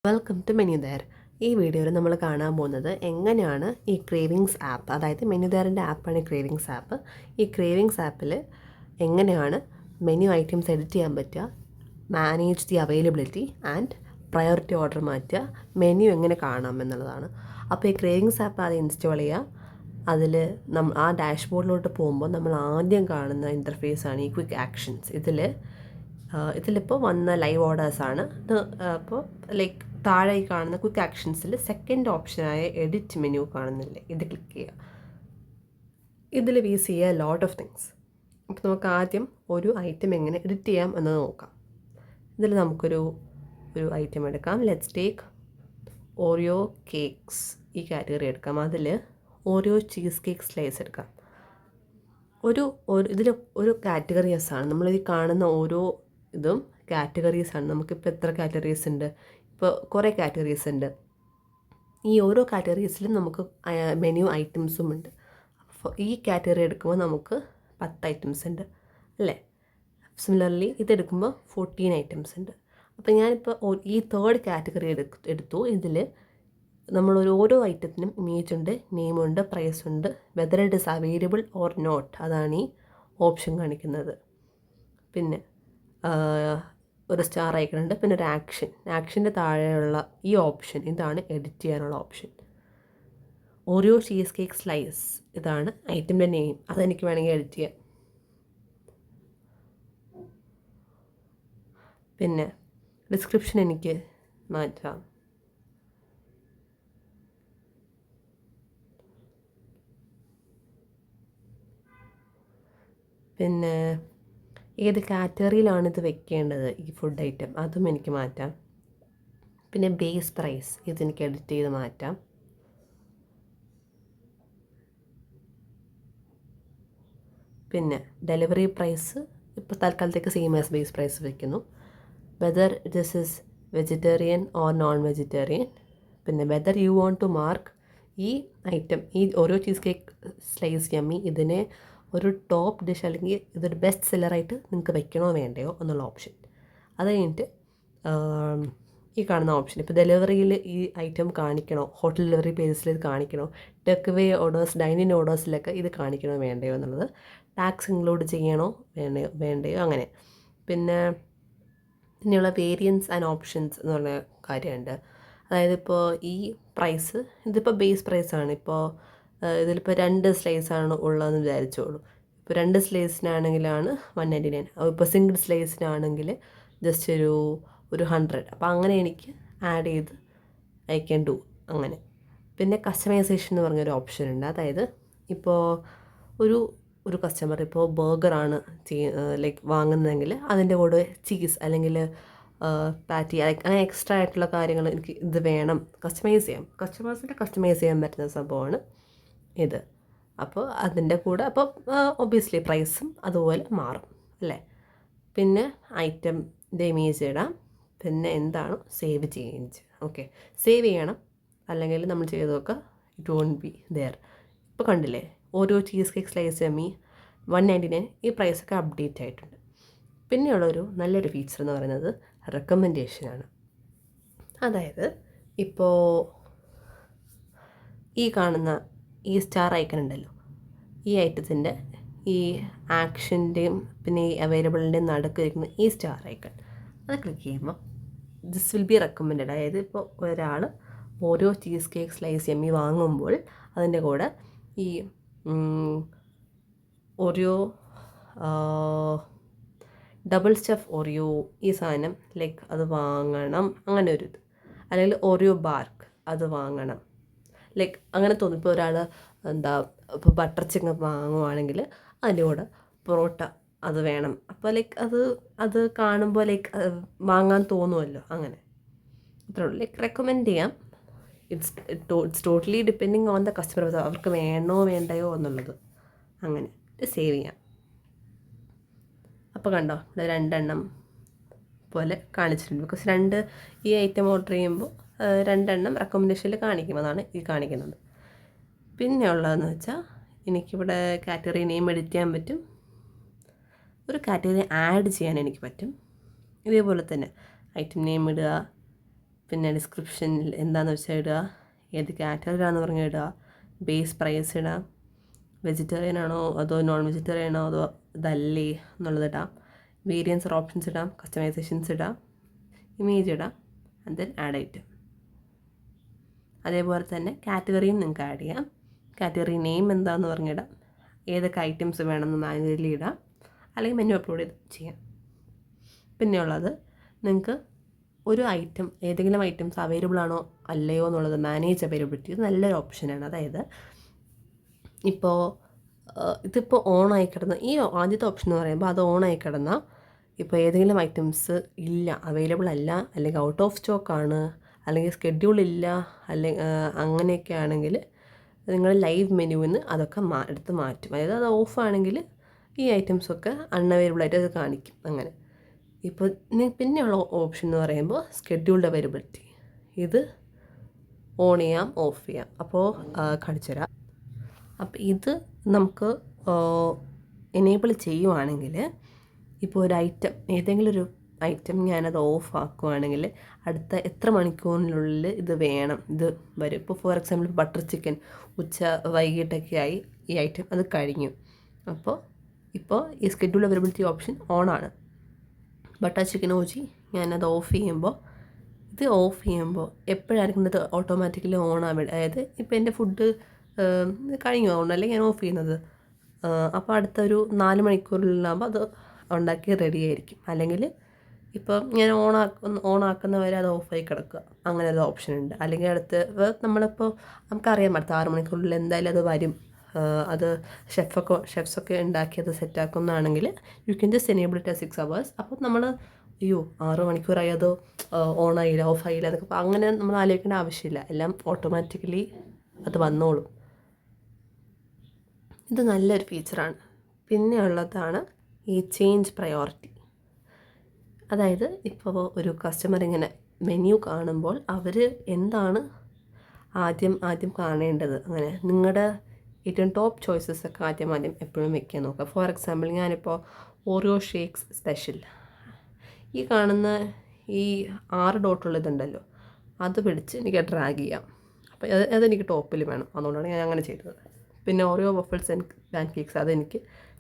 Welcome to മെനുദയർ. ഈ വീഡിയോയിൽ നമ്മൾ കാണാൻ പോകുന്നത് എങ്ങനെയാണ് ഈ ക്രേവിങ്സ് ആപ്പ്, അതായത് മെനുദയറിൻ്റെ ആപ്പാണ് ക്രേവിങ്സ് ആപ്പ്. ഈ ക്രേവിങ്സ് ആപ്പിൽ എങ്ങനെയാണ് മെനു ഐറ്റംസ് എഡിറ്റ് ചെയ്യാൻ പറ്റുക, manage the availability and priority order മാറ്റുക, മെനു എങ്ങനെ കാണാം എന്നുള്ളതാണ്. അപ്പോൾ ഈ ക്രേവിങ്സ് ആപ്പ് ആദ്യം ഇൻസ്റ്റാൾ ചെയ്യുക. അതിൽ ആ ഡാഷ്ബോർഡിലോട്ട് പോകുമ്പോൾ നമ്മൾ ആദ്യം കാണുന്ന ഇൻ്റർഫേസാണ് ഈ ക്വിക്ക് ആക്ഷൻസ്. ഇതിലിപ്പോൾ വന്ന ലൈവ് ഓർഡേഴ്സാണ് ഇത്. അപ്പോൾ ലൈക്ക് താഴെ കാണുന്ന ക്വിക്ക് ആക്ഷൻസിൽ സെക്കൻഡ് ഓപ്ഷനായ എഡിറ്റ് മെനു കാണുന്നില്ലേ, ഇത് ക്ലിക്ക് ചെയ്യുക. ഇതിൽ we see a lot of things. അപ്പോൾ നമുക്ക് ആദ്യം ഒരു ഐറ്റം എങ്ങനെ എഡിറ്റ് ചെയ്യാം എന്ന് നോക്കാം. ഇതിൽ നമുക്കൊരു ഐറ്റം എടുക്കാം. ലെറ്റ്സ് ടേക്ക് ഓറിയോ കേക്ക്സ്, ഈ കാറ്റഗറി എടുക്കാം. അതിൽ ഓറിയോ ചീസ് കേക്ക് സ്ലൈസ് എടുക്കാം. ഇതിൽ ഒരു കാറ്റഗറീസ് ആണ് നമ്മളിത് കാണുന്ന ഓരോ ഇതും കാറ്റഗറീസാണ്. നമുക്കിപ്പോൾ എത്ര കാറ്റഗറീസ് ഉണ്ട്? ഇപ്പോൾ കുറേ കാറ്റഗറീസ് ഉണ്ട്. ഈ ഓരോ കാറ്റഗറീസിലും നമുക്ക് മെനു ഐറ്റംസും ഉണ്ട്. അപ്പോൾ ഈ കാറ്റഗറി എടുക്കുമ്പോൾ നമുക്ക് 10 ഐറ്റംസ് ഉണ്ട് അല്ലേ. സിമിലർലി ഇതെടുക്കുമ്പോൾ 14 ഐറ്റംസ് ഉണ്ട്. അപ്പോൾ ഞാനിപ്പോൾ ഈ തേർഡ് കാറ്റഗറി എടുത്തു. ഇതിൽ നമ്മൾ ഓരോ ഐറ്റത്തിനും ഇമേജ് ഉണ്ട്, നെയിമുണ്ട്, പ്രൈസ് ഉണ്ട്, whether it is available or not, അതാണ് ഈ ഓപ്ഷൻ കാണിക്കുന്നത്. പിന്നെ ഒരു സ്റ്റാർ ഐക്കൺ ഉണ്ട്, പിന്നെ ഒരു ആക്ഷൻ്റെ താഴെയുള്ള ഈ ഓപ്ഷൻ, ഇതാണ് എഡിറ്റ് ചെയ്യാനുള്ള option. Oreo cheese cake slice, ഇതാണ് ഐറ്റമിൻ്റെ നെയിം, അതെനിക്ക് വേണമെങ്കിൽ എഡിറ്റ് ചെയ്യാം. പിന്നെ ഡിസ്ക്രിപ്ഷൻ എനിക്ക് മാറ്റാം. പിന്നെ ഏത് കാറ്റഗറിയിലാണ് ഇത് വെക്കേണ്ടത്, ഈ ഫുഡ് ഐറ്റം, അതും എനിക്ക് മാറ്റാം. പിന്നെ ബേസ് പ്രൈസ്, ഇതെനിക്ക് എഡിറ്റ് ചെയ്ത് മാറ്റാം. പിന്നെ ഡെലിവറി പ്രൈസ് ഇപ്പോൾ തൽക്കാലത്തേക്ക് സെയിം ആസ് ബേസ് പ്രൈസ് വയ്ക്കുന്നു. Whether this is vegetarian or non vegetarian. പിന്നെ whether you want to mark ഈ ഐറ്റം, ഈ ഓരോ ചീസ് കേക്ക് സ്ലൈസ് യമ്മി, ഇതിനെ ഒരു ടോപ്പ് ഡിഷ് അല്ലെങ്കിൽ ഇതൊരു ബെസ്റ്റ് സെല്ലറായിട്ട് നിങ്ങൾക്ക് വെക്കണോ വേണ്ടയോ എന്നുള്ള ഓപ്ഷൻ. അത് കഴിഞ്ഞിട്ട് ഈ കാണുന്ന ഓപ്ഷൻ, ഇപ്പോൾ ഡെലിവറിയിൽ ഈ ഐറ്റം കാണിക്കണോ, ഹോട്ടൽ ഡെലിവറി പേജസിൽ ഇത് കാണിക്കണോ, ടേക്ക് അവേ ഓർഡേഴ്സ്, ഡൈനിങ് ഓർഡേഴ്സിലൊക്കെ ഇത് കാണിക്കണോ വേണ്ടയോ എന്നുള്ളത്, ടാക്സ് ഇൻക്ലൂഡ് ചെയ്യണോ വേണ്ടയോ അങ്ങനെ. പിന്നെയുള്ള വേരിയൻസ് ആൻഡ് ഓപ്ഷൻസ് എന്ന് പറഞ്ഞ കാര്യമുണ്ട്. അതായത് ഇപ്പോൾ ഈ പ്രൈസ്, ഇതിപ്പോൾ ബേസ് പ്രൈസാണ്. ഇപ്പോൾ ഇതിലിപ്പോൾ 2 സ്ലൈസാണ് ഉള്ളതെന്ന് വിചാരിച്ചോളൂ. ഇപ്പോൾ 2 സ്ലൈസിനാണെങ്കിലാണ് 199. ഇപ്പോൾ സിംഗിൾ സ്ലൈസിനാണെങ്കിൽ ജസ്റ്റ് ഒരു 100. അപ്പോൾ അങ്ങനെ എനിക്ക് ആഡ് ചെയ്ത് ഐ ക്യാൻ ഡു അങ്ങനെ. പിന്നെ കസ്റ്റമൈസേഷൻ എന്ന് പറഞ്ഞൊരു ഓപ്ഷൻ ഉണ്ട്. അതായത് ഇപ്പോൾ ഒരു കസ്റ്റമർ ഇപ്പോൾ ബർഗറാണ് ലൈക്ക് വാങ്ങുന്നതെങ്കിൽ അതിൻ്റെ കൂടെ ചീസ് അല്ലെങ്കിൽ പാറ്റി അങ്ങനെ എക്സ്ട്രാ ആയിട്ടുള്ള കാര്യങ്ങൾ എനിക്ക് ഇത് വേണം, കസ്റ്റമൈസ് ചെയ്യാം. കസ്റ്റമൈസ് ചെയ്യാൻ പറ്റുന്ന സംഭവമാണ് ഇത്. അപ്പോൾ അതിൻ്റെ കൂടെ അപ്പോൾ ഒബ്വിയസ്ലി പ്രൈസും അതുപോലെ മാറും അല്ലേ. പിന്നെ ഐറ്റമിൻ്റെ ഇമേജ് ഇടാം. പിന്നെ എന്താണ് സേവ് ചേഞ്ച്, ഓക്കെ സേവ് ചെയ്യണം, അല്ലെങ്കിൽ നമ്മൾ ചെയ്ത് നോക്കുക ഇറ്റ് വോണ്ട് ബി ദെയർ. ഇപ്പോൾ കണ്ടില്ലേ, ഓരോ ചീസ് കേക്ക് സ്ലൈസ് എമ്മി 199, ഈ പ്രൈസൊക്കെ അപ്ഡേറ്റ് ആയിട്ടുണ്ട്. പിന്നെയുള്ളൊരു നല്ലൊരു ഫീച്ചർ എന്ന് പറയുന്നത് റെക്കമെൻഡേഷനാണ്. അതായത് ഇപ്പോൾ ഈ കാണുന്ന ഈ സ്റ്റാർ ഐക്കൺ ഉണ്ടല്ലോ, ഈ ഐറ്റത്തിൻ്റെ ഈ ആക്ഷൻ്റെയും പിന്നെ ഈ അവൈലബിളിൻ്റെയും നടുക്കിരിക്കുന്ന ഈ സ്റ്റാർ ഐക്കൺ, അത് ക്ലിക്ക് ചെയ്യുമ്പോൾ ദിസ് വിൽ ബി റെക്കമെൻഡഡ്. അതായത് ഇപ്പോൾ ഒരാൾ ഓരോ ചീസ് കേക്ക് സ്ലൈസ് എമ്മി വാങ്ങുമ്പോൾ അതിൻ്റെ കൂടെ ഈ ഓറിയോ ഡബിൾ സ്റ്റഫ് ഓറിയോ ഈ സാധനം ലൈക്ക് അത് വാങ്ങണം, അങ്ങനെ ഒരു ഇത്, അല്ലെങ്കിൽ ഓറിയോ ബാർക്ക് അത് വാങ്ങണം, ലൈക്ക് അങ്ങനെ തോന്നും. ഇപ്പോൾ ഒരാൾ ഇപ്പോൾ ബട്ടർ ചിക്കൻ വാങ്ങുവാണെങ്കിൽ അതിൻ്റെ കൂടെ പൊറോട്ട അത് വേണം. അപ്പോൾ ലൈക്ക് അത് കാണുമ്പോൾ ലൈക്ക് വാങ്ങാൻ തോന്നുമല്ലോ, അങ്ങനെ അത്രേ ഉള്ളൂ. ലൈക്ക് റെക്കമെൻഡ് ചെയ്യാം. It's totally depending on the customer, അവർക്ക് വേണോ വേണ്ടയോ എന്നുള്ളത്. അങ്ങനെ സേവ് ചെയ്യാം. അപ്പോൾ കണ്ടോ, ഇവിടെ 2 എണ്ണം പോലെ കാണിച്ചിട്ടുണ്ട്. ബിക്കോസ് ഈ ഐറ്റം ഓർഡർ ചെയ്യുമ്പോൾ 2 എണ്ണം റെക്കമെൻഡേഷനിൽ കാണിക്കും, അതാണ് ഈ കാണിക്കുന്നത്. പിന്നെ ഉള്ളതെന്ന് വെച്ചാൽ എനിക്കിവിടെ കാറ്റഗറി നെയിം എഡിറ്റ് ചെയ്യാൻ പറ്റും, ഒരു കാറ്റഗറി ആഡ് ചെയ്യാൻ എനിക്ക് പറ്റും. ഇതേപോലെ തന്നെ ഐറ്റം നെയിം ഇടുക, പിന്നെ ഡിസ്ക്രിപ്ഷനിൽ എന്താണെന്ന് വെച്ചാൽ ഇടുക, ഏത് കാറ്റഗറിയാണെന്ന് പറഞ്ഞാൽ ഇടുക, ബേസ് പ്രൈസ് ഇടാം, വെജിറ്റേറിയൻ ആണോ അതോ നോൺ വെജിറ്റേറിയൻ ആണോ അതോ ഇതല്ലേ എന്നുള്ളത് ഇടാം, വേരിയൻസ് ഓർ ഓപ്ഷൻസ് ഇടാം, കസ്റ്റമൈസേഷൻസ് ഇടാം, ഇമേജ് ഇടാം, ആൻഡ് ദെൻ ആഡ് ഐറ്റം. അതേപോലെ തന്നെ കാറ്റഗറിയും നിങ്ങൾക്ക് ആഡ് ചെയ്യാം. കാറ്റഗറി നെയിം എന്താണെന്ന് പറഞ്ഞിടാം, ഏതൊക്കെ ഐറ്റംസ് വേണമെന്ന് മാനുവലി ഇടാം, അല്ലെങ്കിൽ മെനു അപ്ലോഡ് ചെയ്യാം. പിന്നെയുള്ളത് നിങ്ങൾക്ക് ഒരു ഐറ്റം ഏതെങ്കിലും ഐറ്റംസ് അവൈലബിൾ ആണോ അല്ലയോ എന്നുള്ളത് മാനേജ് അവൈലബിലിറ്റി. ഇത് നല്ലൊരു ഓപ്ഷനാണ്. അതായത് ഇപ്പോൾ ഇതിപ്പോൾ ഓണായി കിടന്ന ഈ ആദ്യത്തെ ഓപ്ഷൻ എന്ന് പറയുമ്പോൾ അത് ഓണായി കിടന്ന ഇപ്പോൾ ഏതെങ്കിലും ഐറ്റംസ് ഇല്ല, അവൈലബിൾ അല്ല, അല്ലെങ്കിൽ ഔട്ട് ഓഫ് സ്റ്റോക്ക് ആണ്, അല്ലെങ്കിൽ സ്കെഡ്യൂൾ ഇല്ല, അല്ലെങ്കിൽ അങ്ങനെയൊക്കെ ആണെങ്കിൽ നിങ്ങൾ ലൈവ് മെനുവിൽ അതൊക്കെ എടുത്ത് മാറ്റും. അതായത് അത് ഓഫാണെങ്കിൽ ഈ ഐറ്റംസൊക്കെ അൺഅവൈലബിൾ ആയിട്ട് അത് കാണിക്കും. അങ്ങനെ ഇപ്പോൾ പിന്നെയുള്ള ഓപ്ഷൻ എന്ന് പറയുമ്പോൾ സ്കെഡ്യൂൾഡ് അവൈലബിലിറ്റി. ഇത് ഓൺ ചെയ്യാം, ഓഫ് ചെയ്യാം. അപ്പോൾ കാണിച്ചു തരാം. അപ്പോൾ ഇത് നമുക്ക് എനേബിൾ ചെയ്യുവാണെങ്കിൽ ഇപ്പോൾ ഒരു ഐറ്റം ഏതെങ്കിലും ഒരു ഐറ്റം ഞാനത് ഓഫ് ആക്കുവാണെങ്കിൽ അടുത്ത എത്ര മണിക്കൂറിനുള്ളിൽ ഇത് വേണം ഇത് വരും. ഇപ്പോൾ ഫോർ എക്സാമ്പിൾ ബട്ടർ ചിക്കൻ വൈകിട്ടൊക്കെ ആയി ഈ ഐറ്റം അത് കഴിഞ്ഞു. അപ്പോൾ ഈ സ്കെഡ്യൂൾ അവൈലബിലിറ്റി ഓപ്ഷൻ ഓണാണ്. ബട്ടർ ചിക്കൻ ഓജി ഞാനത് ഓഫ് ചെയ്യുമ്പോൾ എപ്പോഴായിരിക്കും ഇത് ഓട്ടോമാറ്റിക്കലി ഓൺ ആവേണ്ടത്. അതായത് ഇപ്പോൾ എൻ്റെ ഫുഡ് കഴിഞ്ഞു അതുകൊണ്ടല്ലേ ഞാൻ ഓഫ് ചെയ്യുന്നത്. അപ്പോൾ അടുത്തൊരു 4 മണിക്കൂറിലാകുമ്പോൾ അത് ഉണ്ടാക്കി റെഡി ആയിരിക്കും. അല്ലെങ്കിൽ ഇപ്പം ഞാൻ ഓണാക്കുന്നവരെ അത് ഓഫായി കിടക്കുക, അങ്ങനെ ഒരു ഓപ്ഷൻ ഉണ്ട്. അല്ലെങ്കിൽ നമ്മളിപ്പോൾ നമുക്കറിയാം അടുത്ത 6 മണിക്കൂറിൽ എന്തായാലും അത് വരും. അത് ഷെഫ്സൊക്കെ ഉണ്ടാക്കി അത് സെറ്റാക്കുന്നതാണെങ്കിൽ you can just enable it 6 hours. അപ്പോൾ നമ്മൾ 6 മണിക്കൂറായി അത് ഓണായില്ല ഓഫായില്ല എന്നൊക്കെ അങ്ങനെ നമ്മൾ ആലോചിക്കേണ്ട ആവശ്യമില്ല. എല്ലാം ഓട്ടോമാറ്റിക്കലി അത് വന്നോളും. ഇത് നല്ലൊരു ഫീച്ചറാണ്. പിന്നെ ഉള്ളതാണ് ഈ ചേഞ്ച് പ്രയോറിറ്റി. അതായത് ഇപ്പോൾ ഒരു കസ്റ്റമർ ഇങ്ങനെ മെനു കാണുമ്പോൾ അവർ എന്താണ് ആദ്യം കാണേണ്ടത്, അങ്ങനെ നിങ്ങളുടെ ഏറ്റവും ടോപ്പ് ചോയ്സസ് ഒക്കെ ആദ്യം എപ്പോഴും വെക്കാൻ നോക്കുക. ഫോർ എക്സാമ്പിൾ ഞാനിപ്പോൾ ഓറിയോ ഷേക്സ് സ്പെഷ്യൽ ഈ കാണുന്ന ഈ 6 ഡോട്ടുള്ളതുണ്ടല്ലോ അത് പിടിച്ച് എനിക്ക് ഡ്രാഗ് ചെയ്യാം. അപ്പോൾ അതെനിക്ക് ടോപ്പിൽ വേണം, അതുകൊണ്ടാണ് ഞാൻ അങ്ങനെ ചെയ്തത്. പിന്നെ ഓറിയോ വഫിൾസ് ആൻഡ് പാൻ കേക്ക്സ് അതെനിക്ക്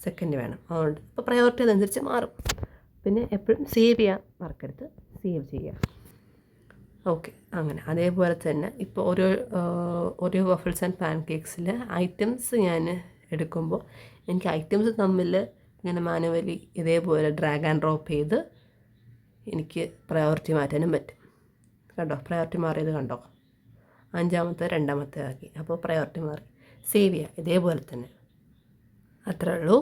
സെക്കൻഡ് വേണം. അതുകൊണ്ട് ഇപ്പോൾ പ്രയോറിറ്റി അതനുസരിച്ച് മാറും. പിന്നെ എപ്പോഴും സേവ് ചെയ്യാൻ മറക്കരുത്, സേവ് ചെയ്യുക. ഓക്കെ, അങ്ങനെ അതേപോലെ തന്നെ ഇപ്പോൾ ഓരോ വഫിൾസ് ആൻഡ് പാൻ കേക്ക്സിൽ ഐറ്റംസ് ഞാൻ എടുക്കുമ്പോൾ എനിക്ക് ഐറ്റംസ് തമ്മിൽ ഇങ്ങനെ മാനുവലി ഇതേപോലെ ഡ്രാഗ് ആൻഡ് ഡ്രോപ്പ് ചെയ്ത് എനിക്ക് പ്രയോറിറ്റി മാറ്റാനും പറ്റും. കണ്ടോ, പ്രയോറിറ്റി മാറിയത് കണ്ടോ, 5-മത്തെ 2-മത്തെ ആക്കി. അപ്പോൾ പ്രയോറിറ്റി മാറി. സേവ് ചെയ്യുക ഇതേപോലെ തന്നെ, അത്രേ ഉള്ളൂ.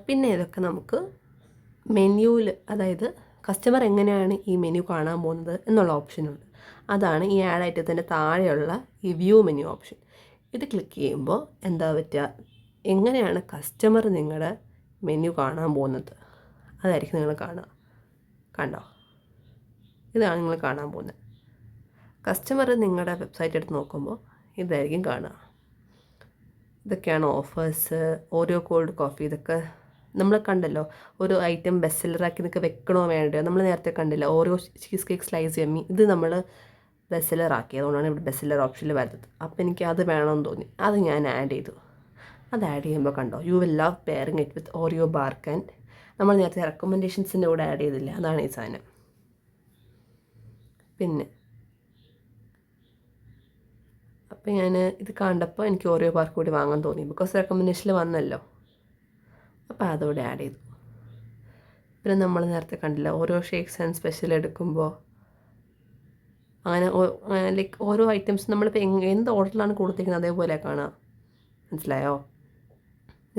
പിന്നെ ഇതൊക്കെ നമുക്ക് മെനുവിൽ, അതായത് കസ്റ്റമർ എങ്ങനെയാണ് ഈ മെനു കാണാൻ പോകുന്നത് എന്നുള്ള ഓപ്ഷനുണ്ട്. അതാണ് ഈ ആഡ് ഐറ്റത്തിൻ്റെ താഴെയുള്ള ഈ വ്യൂ മെനു ഓപ്ഷൻ. ഇത് ക്ലിക്ക് ചെയ്യുമ്പോൾ എന്താ പറ്റുക, എങ്ങനെയാണ് കസ്റ്റമർ നിങ്ങളുടെ മെനു കാണാൻ പോകുന്നത് അതായിരിക്കും നിങ്ങൾ കാണുക. കണ്ടോ, ഇതാണ് നിങ്ങൾ കാണാൻ പോകുന്നത്. കസ്റ്റമർ നിങ്ങളുടെ വെബ്സൈറ്റ് എടുത്ത് നോക്കുമ്പോൾ ഇതായിരിക്കും കാണുക. ഇതൊക്കെയാണ് ഓഫേഴ്സ്, ഓരോ കോൾഡ് കോഫി, ഇതൊക്കെ നമ്മൾ കണ്ടല്ലോ. ഒരു ഐറ്റം ബെസ്റ്റ് സെല്ലറാക്കി നിങ്ങൾക്ക് വെക്കണോ വേണ്ടയോ, നമ്മൾ നേരത്തെ കണ്ടില്ല ഓരോ ചീസ് കേക്ക് സ്ലൈസ് യമ്മി, ഇത് നമ്മൾ ബെസ്റ്റ് സെല്ലറാക്കി, അതുകൊണ്ടാണ് ഇവിടെ ബെസ്റ്റ് സെല്ലർ ഓപ്ഷനിൽ വരുന്നത്. അപ്പോൾ എനിക്ക് അത് വേണമെന്ന് തോന്നി, അത് ഞാൻ ആഡ് ചെയ്തു. അത് ആഡ് ചെയ്യുമ്പോൾ കണ്ടോ, you will love pairing it with Oreo bark and നമ്മൾ നേരത്തെ റെക്കമെൻഡേഷൻസിൻ്റെ കൂടെ ആഡ് ചെയ്തില്ല, അതാണ് ഈ സാധനം. പിന്നെ അപ്പോൾ ഞാൻ ഇത് കണ്ടപ്പോൾ എനിക്ക് ഓറിയോ ബാർക്ക് കൂടി വാങ്ങാൻ തോന്നി, ബിക്കോസ് റെക്കമെൻഡേഷനിൽ വന്നല്ലോ. അപ്പോൾ അതോടെ ആഡ് ചെയ്തു. പിന്നെ നമ്മൾ നേരത്തെ കണ്ടില്ല ഓരോ ഷേക്സ് ആൻഡ് സ്പെഷ്യൽ എടുക്കുമ്പോൾ അങ്ങനെ ലൈക്ക് ഓരോ ഐറ്റംസ് നമ്മളിപ്പോൾ എന്ത് ഓർഡറിലാണ് കൊടുത്തിരിക്കുന്നത് അതേപോലെ കാണുക, മനസ്സിലായോ?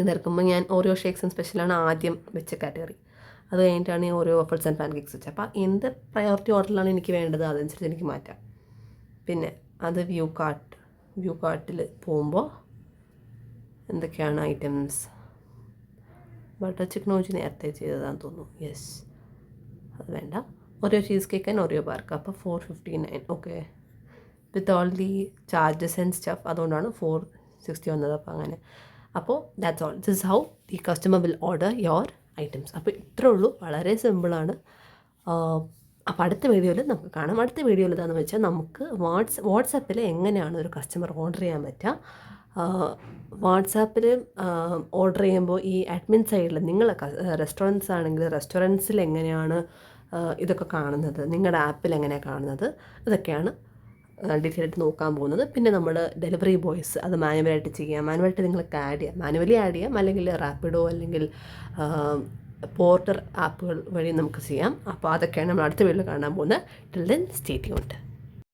ഇതെടുക്കുമ്പോൾ ഞാൻ ഓരോ ഷേക്സ് ആൻഡ് സ്പെഷ്യലാണ് ആദ്യം വെച്ച കാറ്റഗറി, അത് കഴിഞ്ഞിട്ടാണ് ഈ ഓരോ വഫിൾസ് ആൻഡ് പാൻ കേക്ക്സ് വെച്ചത്. അപ്പോൾ എന്ത് പ്രയോറിറ്റി ഓർഡറിലാണ് എനിക്ക് വേണ്ടത് അതനുസരിച്ച് എനിക്ക് മാറ്റാം. പിന്നെ അത് വ്യൂ കാർട്ടിൽ പോകുമ്പോൾ എന്തൊക്കെയാണ് ഐറ്റംസ്, ബട്ടർ ചിക്കൻ വെച്ച് നേരത്തെ ചെയ്തതാണെന്ന് തോന്നുന്നു. യെസ്, അത് വേണ്ട. ഓരോ cheese cake and Oreo bark, അപ്പോൾ 459. Okay, with all the charges and stuff, അതുകൊണ്ടാണ് 460 വന്നത്. അപ്പോൾ അങ്ങനെ, അപ്പോൾ that's all. This how the customer will order your items. അപ്പോൾ ഇത്രേ ഉള്ളൂ, വളരെ സിമ്പിളാണ്. അപ്പോൾ അടുത്ത വീഡിയോയിൽ നമുക്ക് കാണാം. അടുത്ത വീഡിയോയിൽ എന്താണെന്ന് വെച്ചാൽ നമുക്ക് വാട്സാപ്പിൽ എങ്ങനെയാണ് ഒരു കസ്റ്റമർ ഓർഡർ ചെയ്യാൻ പറ്റുക. വാട്സാപ്പിൽ ഓർഡർ ചെയ്യുമ്പോൾ ഈ അഡ്മിൻ സൈഡിൽ നിങ്ങൾ റെസ്റ്റോറൻറ്റ്സ് ആണെങ്കിൽ റെസ്റ്റോറൻറ്റ്സിൽ എങ്ങനെയാണ് ഇതൊക്കെ കാണുന്നത്, നിങ്ങളുടെ ആപ്പിൽ എങ്ങനെയാണ് കാണുന്നത്, ഇതൊക്കെയാണ് ഡീറ്റെയിൽ ആയിട്ട് നോക്കാൻ പോകുന്നത്. പിന്നെ നമ്മൾ ഡെലിവറി ബോയ്സ് അത് മാനുവലായിട്ട് ചെയ്യാം. മാനുവലായിട്ട് നിങ്ങൾക്ക് ആഡ് ചെയ്യാം, മാനുവലി ആഡ് ചെയ്യാം, അല്ലെങ്കിൽ റാപ്പിഡോ അല്ലെങ്കിൽ പോർട്ടർ ആപ്പുകൾ വഴി നമുക്ക് ചെയ്യാം. അപ്പോൾ അതൊക്കെയാണ് നമ്മൾ അടുത്ത വീഡിയോയിൽ കാണാൻ പോകുന്നത്. Till then stay tuned.